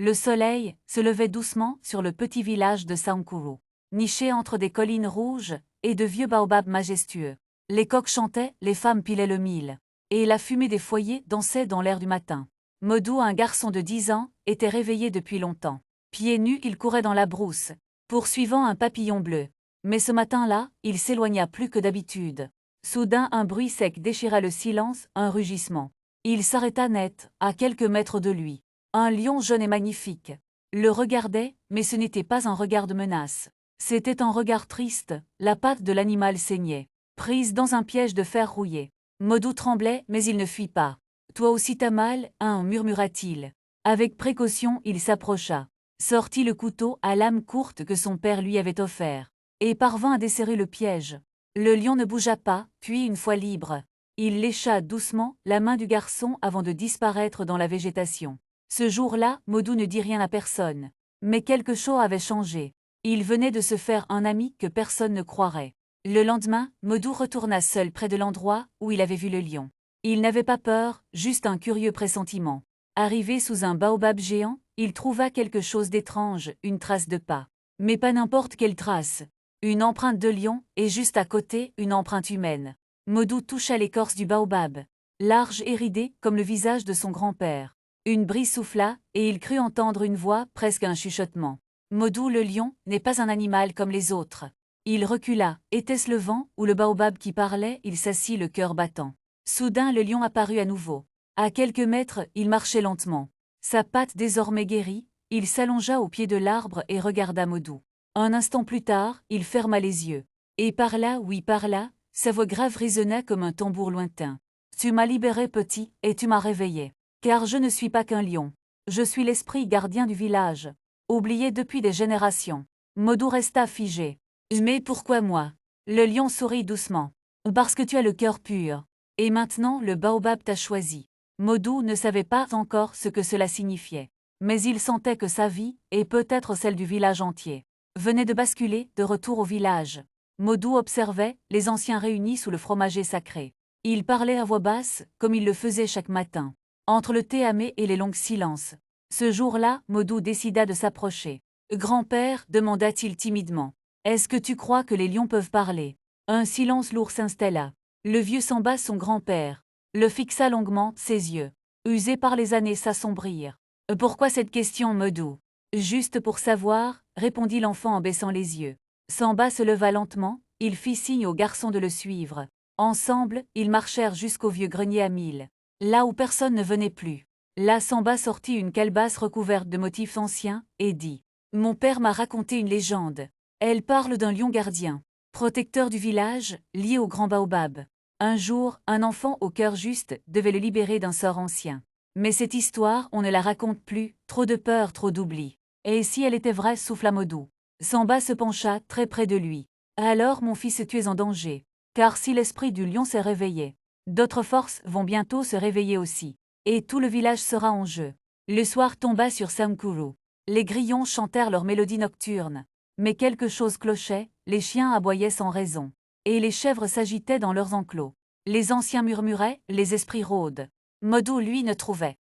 Le soleil se levait doucement sur le petit village de Sankuru, niché entre des collines rouges et de vieux baobabs majestueux. Les coqs chantaient, les femmes pilaient le mil, et la fumée des foyers dansait dans l'air du matin. Modou, un garçon de 10 ans, était réveillé depuis longtemps. Pieds nus, il courait dans la brousse, poursuivant un papillon bleu. Mais ce matin-là, il s'éloigna plus que d'habitude. Soudain, un bruit sec déchira le silence, un rugissement. Il s'arrêta net, à quelques mètres de lui. Un lion jeune et magnifique le regardait, mais ce n'était pas un regard de menace. C'était un regard triste, la patte de l'animal saignait, prise dans un piège de fer rouillé. Modou tremblait, mais il ne fuit pas. « Toi aussi t'as mal, hein » murmura-t-il. Avec précaution, il s'approcha, sortit le couteau à lame courte que son père lui avait offert, et parvint à desserrer le piège. Le lion ne bougea pas, puis une fois libre, il lécha doucement la main du garçon avant de disparaître dans la végétation. Ce jour-là, Modou ne dit rien à personne. Mais quelque chose avait changé. Il venait de se faire un ami que personne ne croirait. Le lendemain, Modou retourna seul près de l'endroit où il avait vu le lion. Il n'avait pas peur, juste un curieux pressentiment. Arrivé sous un baobab géant, il trouva quelque chose d'étrange, une trace de pas. Mais pas n'importe quelle trace. Une empreinte de lion, et juste à côté, une empreinte humaine. Modou toucha l'écorce du baobab, large et ridée comme le visage de son grand-père. Une brise souffla, et il crut entendre une voix, presque un chuchotement. Modou le lion n'est pas un animal comme les autres. Il recula. Était-ce le vent ou le baobab qui parlait? Il s'assit, le cœur battant. Soudain le lion apparut à nouveau. À quelques mètres, il marchait lentement. Sa patte désormais guérie, il s'allongea au pied de l'arbre et regarda Modou. Un instant plus tard, il ferma les yeux. Et par là, oui par là, sa voix grave résonna comme un tambour lointain. Tu m'as libéré petit, et tu m'as réveillé. Car je ne suis pas qu'un lion. Je suis l'esprit gardien du village. Oublié depuis des générations. Modou resta figé. Mais pourquoi moi? Le lion sourit doucement. Parce que tu as le cœur pur. Et maintenant le baobab t'a choisi. Modou ne savait pas encore ce que cela signifiait. Mais il sentait que sa vie, et peut-être celle du village entier, venait de basculer, de retour au village. Modou observait les anciens réunis sous le fromager sacré. Ils parlaient à voix basse, comme ils le faisaient chaque matin. Entre le thé amé et les longs silences. Ce jour-là, Modou décida de s'approcher. « Grand-père » demanda-t-il timidement. « Est-ce que tu crois que les lions peuvent parler ?» Un silence lourd s'installa. Le vieux Samba, son grand-père, le fixa longuement, ses yeux, usés par les années, s'assombrirent. « Pourquoi cette question, Modou ?»« Juste pour savoir » répondit l'enfant en baissant les yeux. Samba se leva lentement, il fit signe au garçon de le suivre. Ensemble, ils marchèrent jusqu'au vieux grenier à mille. Là où personne ne venait plus. Là, Samba sortit une calebasse recouverte de motifs anciens, et dit « Mon père m'a raconté une légende. Elle parle d'un lion gardien, protecteur du village, lié au grand baobab. Un jour, un enfant au cœur juste devait le libérer d'un sort ancien. Mais cette histoire, on ne la raconte plus, trop de peur, trop d'oubli. Et si elle était vraie, souffla Modou. Samba se pencha très près de lui. Alors, mon fils, tu es en danger. Car si l'esprit du lion s'est réveillé, d'autres forces vont bientôt se réveiller aussi. Et tout le village sera en jeu. Le soir tomba sur Sankuru. Les grillons chantèrent leur mélodie nocturne. Mais quelque chose clochait, les chiens aboyaient sans raison. Et les chèvres s'agitaient dans leurs enclos. Les anciens murmuraient, les esprits rôdent. Modou, lui, ne trouvait.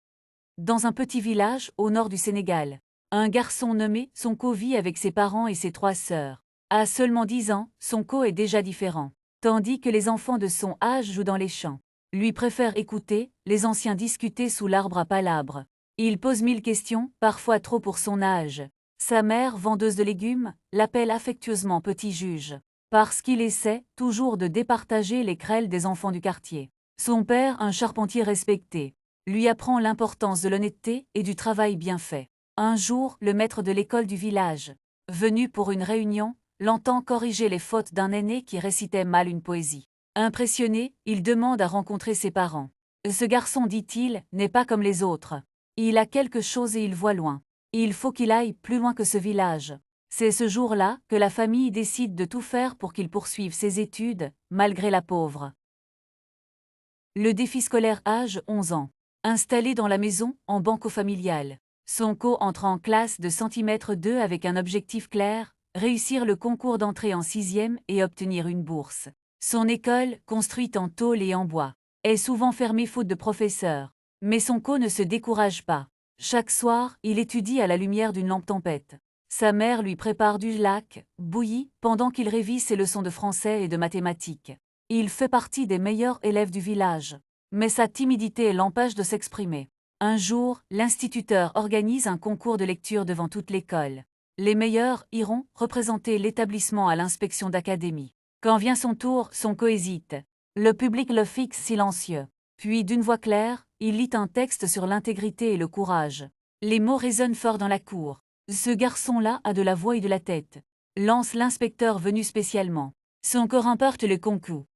Dans un petit village, au nord du Sénégal, un garçon nommé Sonko vit avec ses parents et ses 3 sœurs. À seulement 10 ans, Sonko est déjà différent. Tandis que les enfants de son âge jouent dans les champs. Lui préfère écouter, les anciens discuter sous l'arbre à palabres. Il pose 1000 questions, parfois trop pour son âge. Sa mère, vendeuse de légumes, l'appelle affectueusement petit juge. Parce qu'il essaie, toujours de départager les querelles des enfants du quartier. Son père, un charpentier respecté, lui apprend l'importance de l'honnêteté et du travail bien fait. Un jour, le maître de l'école du village, venu pour une réunion, l'entend corriger les fautes d'un aîné qui récitait mal une poésie. Impressionné, il demande à rencontrer ses parents. Ce garçon, dit-il, n'est pas comme les autres. Il a quelque chose et il voit loin. Il faut qu'il aille plus loin que ce village. C'est ce jour-là que la famille décide de tout faire pour qu'il poursuive ses études, malgré la pauvre. Le défi scolaire, âge 11 ans. Installé dans la maison, en banco familial. Sonko entre en classe de centimètre 2 avec un objectif clair, réussir le concours d'entrée en 6e et obtenir une bourse. Son école, construite en tôle et en bois, est souvent fermée faute de professeurs. Mais Sonko ne se décourage pas. Chaque soir, il étudie à la lumière d'une lampe tempête. Sa mère lui prépare du lac, bouilli, pendant qu'il révise ses leçons de français et de mathématiques. Il fait partie des meilleurs élèves du village. Mais sa timidité l'empêche de s'exprimer. Un jour, l'instituteur organise un concours de lecture devant toute l'école. Les meilleurs iront représenter l'établissement à l'inspection d'académie. Quand vient son tour, Sonko hésite. Le public le fixe silencieux. Puis d'une voix claire, il lit un texte sur l'intégrité et le courage. Les mots résonnent fort dans la cour. Ce garçon-là a de la voix et de la tête, lance l'inspecteur venu spécialement. Sonko remporte le concours.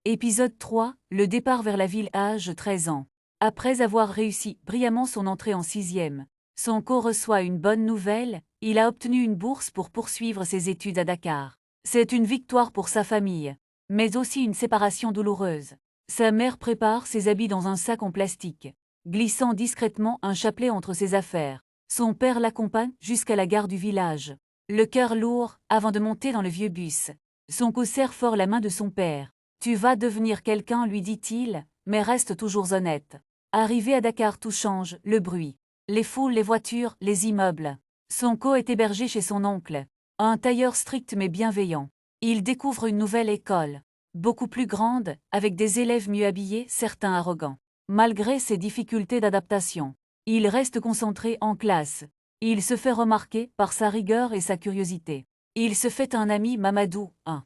Épisode 3, le départ vers la ville à âge 13 ans. Après avoir réussi brillamment son entrée en 6e, Sonko reçoit une bonne nouvelle, il a obtenu une bourse pour poursuivre ses études à Dakar. C'est une victoire pour sa famille, mais aussi une séparation douloureuse. Sa mère prépare ses habits dans un sac en plastique, glissant discrètement un chapelet entre ses affaires. Son père l'accompagne jusqu'à la gare du village. Le cœur lourd, avant de monter dans le vieux bus. Sonko serre fort la main de son père. « Tu vas devenir quelqu'un, lui dit-il, mais reste toujours honnête. » Arrivé à Dakar, tout change, le bruit. Les foules, les voitures, les immeubles. Sonko est hébergé chez son oncle. Un tailleur strict mais bienveillant. Il découvre une nouvelle école. Beaucoup plus grande, avec des élèves mieux habillés, certains arrogants. Malgré ses difficultés d'adaptation, il reste concentré en classe. Il se fait remarquer par sa rigueur et sa curiosité. Il se fait un ami Mamadou, 1.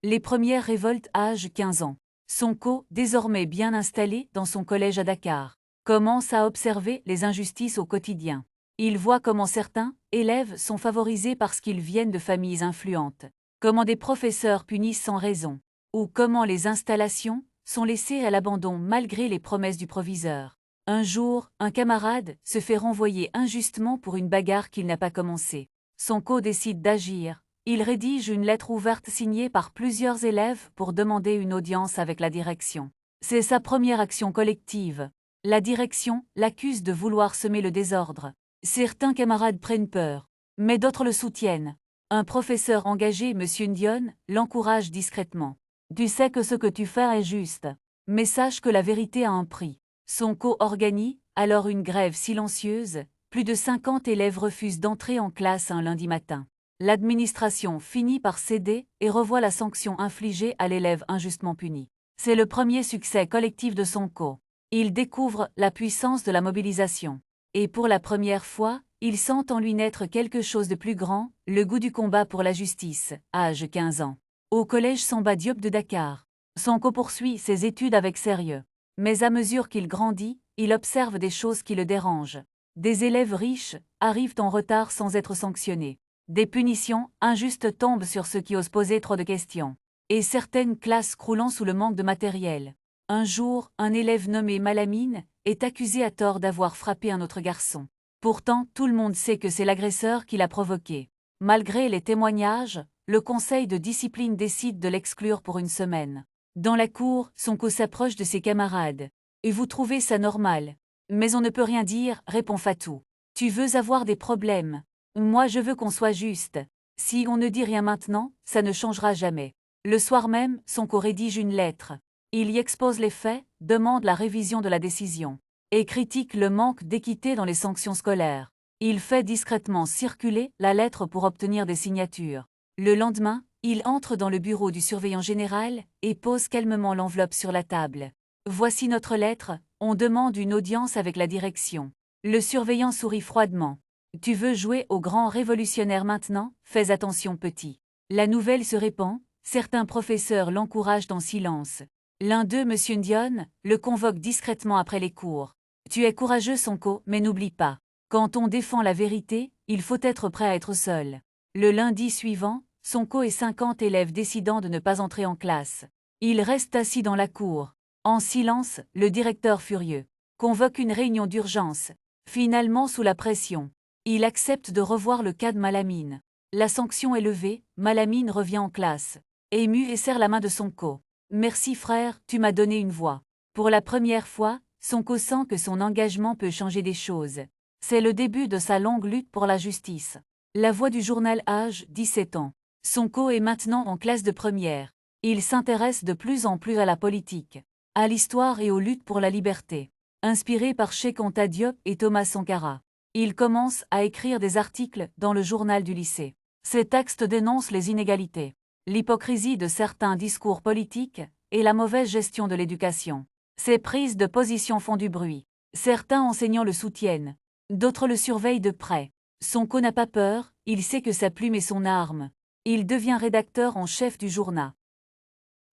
Les premières révoltes à âge 15 ans. Sonko, désormais bien installé dans son collège à Dakar, commence à observer les injustices au quotidien. Il voit comment certains élèves sont favorisés parce qu'ils viennent de familles influentes, comment des professeurs punissent sans raison, ou comment les installations sont laissées à l'abandon malgré les promesses du proviseur. Un jour, un camarade se fait renvoyer injustement pour une bagarre qu'il n'a pas commencée. Sonko décide d'agir. Il rédige une lettre ouverte signée par plusieurs élèves pour demander une audience avec la direction. C'est sa première action collective. La direction l'accuse de vouloir semer le désordre. Certains camarades prennent peur, mais d'autres le soutiennent. Un professeur engagé, M. Ndion, l'encourage discrètement. « Tu sais que ce que tu fais est juste, mais sache que la vérité a un prix. » Sonko organise alors une grève silencieuse. Plus de 50 élèves refusent d'entrer en classe un lundi matin. L'administration finit par céder et revoit la sanction infligée à l'élève injustement puni. C'est le premier succès collectif de Sonko. Il découvre la puissance de la mobilisation. Et pour la première fois, il sent en lui naître quelque chose de plus grand, le goût du combat pour la justice, âge 15 ans. Au collège Samba Diop de Dakar, Sonko poursuit ses études avec sérieux. Mais à mesure qu'il grandit, il observe des choses qui le dérangent. Des élèves riches arrivent en retard sans être sanctionnés. Des punitions injustes tombent sur ceux qui osent poser trop de questions. Et certaines classes croulant sous le manque de matériel. Un jour, un élève nommé Malamine est accusé à tort d'avoir frappé un autre garçon. Pourtant, tout le monde sait que c'est l'agresseur qui l'a provoqué. Malgré les témoignages, le conseil de discipline décide de l'exclure pour une semaine. Dans la cour, Sonko s'approche de ses camarades. « Et vous trouvez ça normal ? » « Mais on ne peut rien dire, répond Fatou. « Tu veux avoir des problèmes ? Moi je veux qu'on soit juste. Si on ne dit rien maintenant, ça ne changera jamais. » Le soir même, Sonko rédige une lettre. Il y expose les faits, demande la révision de la décision, et critique le manque d'équité dans les sanctions scolaires. Il fait discrètement circuler la lettre pour obtenir des signatures. Le lendemain, il entre dans le bureau du surveillant général et pose calmement l'enveloppe sur la table. « Voici notre lettre, on demande une audience avec la direction. » Le surveillant sourit froidement. « Tu veux jouer au grand révolutionnaire maintenant ? Fais attention petit. » La nouvelle se répand, certains professeurs l'encouragent en silence. L'un d'eux, M. Ndion, le convoque discrètement après les cours. « Tu es courageux, Sonko, mais n'oublie pas. Quand on défend la vérité, il faut être prêt à être seul. » Le lundi suivant, Sonko et 50 élèves décidant de ne pas entrer en classe. Ils restent assis dans la cour. En silence, le directeur furieux convoque une réunion d'urgence. Finalement, sous la pression, il accepte de revoir le cas de Malamine. La sanction est levée, Malamine revient en classe, ému et serre la main de Sonko. « Merci frère, tu m'as donné une voix. » Pour la première fois, Sonko sent que son engagement peut changer des choses. C'est le début de sa longue lutte pour la justice. La voix du journal âge 17 ans. Sonko est maintenant en classe de première. Il s'intéresse de plus en plus à la politique, à l'histoire et aux luttes pour la liberté. inspiré par Cheikh Anta Diop et Thomas Sankara. Il commence à écrire des articles dans le journal du lycée. Ses textes dénoncent les inégalités, l'hypocrisie de certains discours politiques et la mauvaise gestion de l'éducation. Ses prises de position font du bruit. Certains enseignants le soutiennent, d'autres le surveillent de près. Sonko n'a pas peur, il sait que sa plume est son arme. Il devient rédacteur en chef du journal.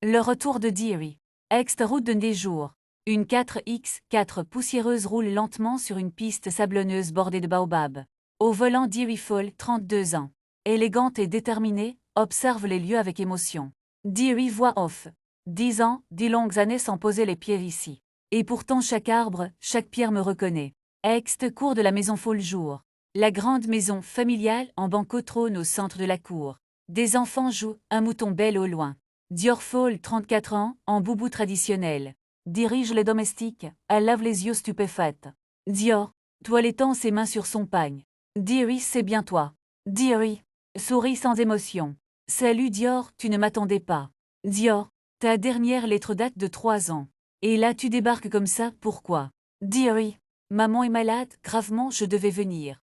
Le retour de Deary. Ex-route de des jours. Une 4x4 poussiéreuse roule lentement sur une piste sablonneuse bordée de baobabs. Au volant, Deary Fall, 32 ans. Élégante et déterminée, observe les lieux avec émotion. Deary voix off. 10 ans, 10 longues années sans poser les pieds ici. Et pourtant chaque arbre, chaque pierre me reconnaît. Ex-cour de la maison Fall jour. La grande maison familiale en banc trône au centre de la cour. Des enfants jouent, un mouton belle au loin. Dior Fall, 34 ans, en boubou traditionnel. Dirige les domestiques, elle lave les yeux stupéfaite. Dior, toilettant ses mains sur son pagne. Deary, c'est bien toi. Deary, sourit sans émotion. Salut Dior, tu ne m'attendais pas. Dior, ta dernière lettre date de 3 ans. Et là tu débarques comme ça, pourquoi? Deary, maman est malade, gravement, je devais venir.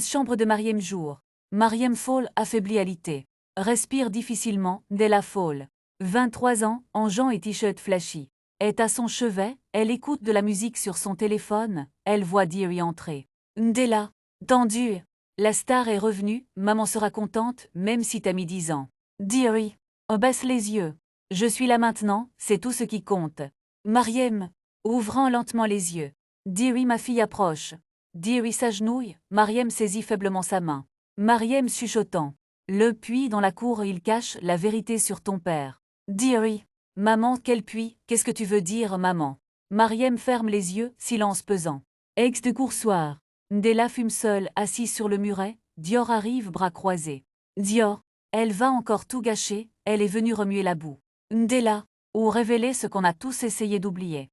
Chambre de Mariem jour. Mariem Fall, affaiblie alité. Respire difficilement, Della Fall. 23 ans, en jean et t-shirt flashy. Est à son chevet, elle écoute de la musique sur son téléphone, elle voit Deary entrer. Ndella, tendue. La star est revenue, maman sera contente, même si t'as mis 10 ans. Deary, baisse les yeux. Je suis là maintenant, c'est tout ce qui compte. Mariem, ouvrant lentement les yeux. Deary, ma fille approche. Deary s'agenouille, Mariem saisit faiblement sa main. Mariem chuchotant. Le puits dans la cour, il cache la vérité sur ton père. Deary, maman, quel puits, qu'est-ce que tu veux dire, maman? Mariem ferme les yeux, silence pesant. Ex de coursoir. Ndella fume seule, assise sur le muret, Dior arrive, bras croisés. Dior, elle va encore tout gâcher, elle est venue remuer la boue. Ndella, ou révéler ce qu'on a tous essayé d'oublier.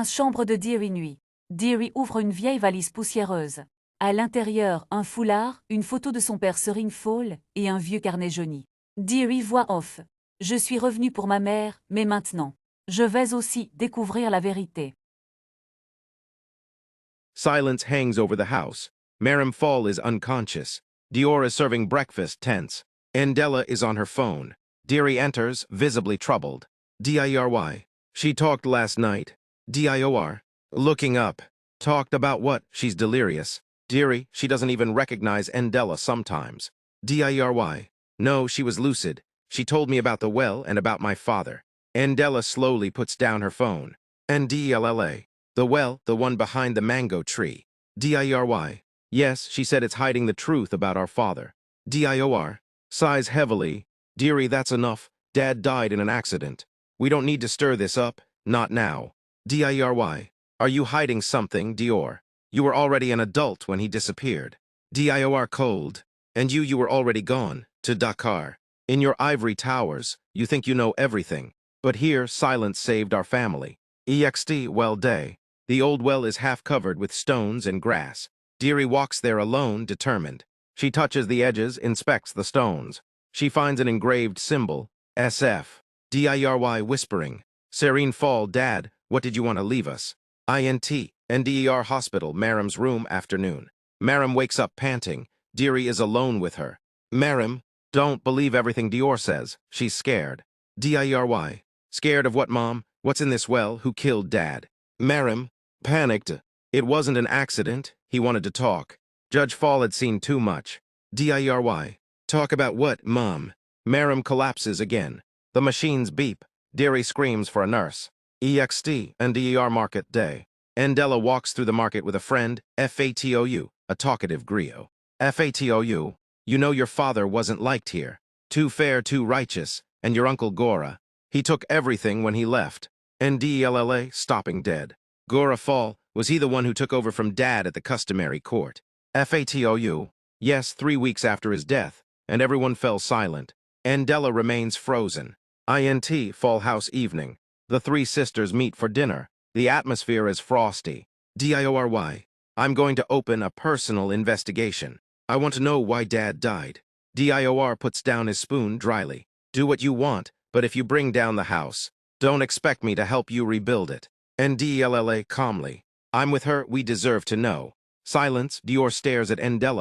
Chambre de Deary nuit. Deary ouvre une vieille valise poussiéreuse. À l'intérieur, un foulard, une photo de son père Serene Fall et un vieux carnet jauni. Deary voix off. Je suis revenu pour ma mère, mais maintenant, je vais aussi découvrir la vérité. Silence hangs over the house. Mariem Fall is unconscious. Dior is serving breakfast, tense. Ndella is on her phone. Deary enters, visibly troubled. Diry. She talked last night. Dior. Looking up. Talked about what? She's delirious. Deary, she doesn't even recognize Ndella sometimes. Diry. No, she was lucid. She told me about the well and about my father. Ndella slowly puts down her phone. Ndella. The well, the one behind the mango tree. Diry. Yes, she said it's hiding the truth about our father. Dior. Sighs heavily. Deary, that's enough. Dad died in an accident. We don't need to stir this up. Not now. Diry. Are you hiding something, Dior? You were already an adult when he disappeared. Dior cold. And you were already gone, to Dakar. In your ivory towers, you think you know everything. But here, silence saved our family. Ext well day. The old well is half covered with stones and grass. Deary walks there alone, determined. She touches the edges, inspects the stones. She finds an engraved symbol, SF. Diry whispering. Serene Fall, Dad, what did you want to leave us? INT, NDER Hospital, Mariem's room, afternoon. Mariem wakes up panting. Deary is alone with her. Mariem, don't believe everything Dior says. She's scared. Diry. Scared of what, Mom? What's in this well? Who killed Dad? Mariem, panicked. It wasn't an accident. He wanted to talk. Judge Fall had seen too much. Diry. Talk about what, Mom? Mariem collapses again. The machines beep. Deary screams for a nurse. EXT and DER market day. Ndella walks through the market with a friend, FATOU, a talkative griot. FATOU, you know your father wasn't liked here. Too fair, too righteous, and your uncle Gora. He took everything when he left. NDELLA, stopping dead. Gora Fall, was he the one who took over from Dad at the customary court? FATOU, yes, 3 weeks after his death, and everyone fell silent. Ndella remains frozen. INT, Fall House evening. The 3 sisters meet for dinner. The atmosphere is frosty. DIORY. I'm going to open a personal investigation. I want to know why Dad died. DIOR puts down his spoon dryly. Do what you want, but if you bring down the house, don't expect me to help you rebuild it. NDELLA calmly. I'm with her, we deserve to know. Silence, Dior stares at Endella.